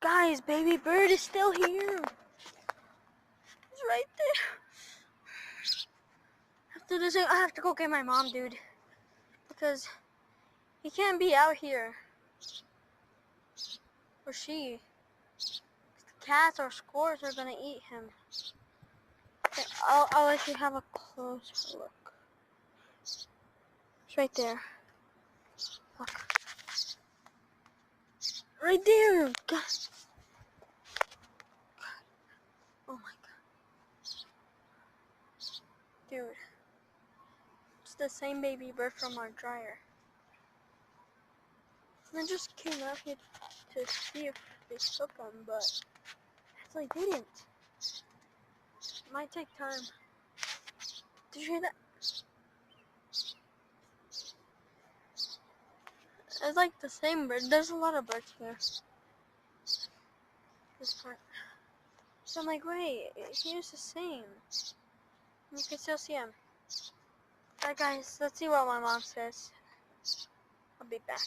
Guys, baby bird is still here. He's right there. After this, I have to go get my mom, dude. Because he can't be out here. Or she. The cats or squirrels are gonna eat him. Okay, I'll let you have a closer look. It's right there. Look. Right there. God. Oh my god. Dude. It's the same baby bird from our dryer. I just came out here to see if they took them, but actually didn't. It might take time. Did you hear that? It's like the same bird. There's a lot of birds here. This part. So I'm like, wait, here's the same. You can still see him. Alright guys, let's see what my mom says. I'll be back.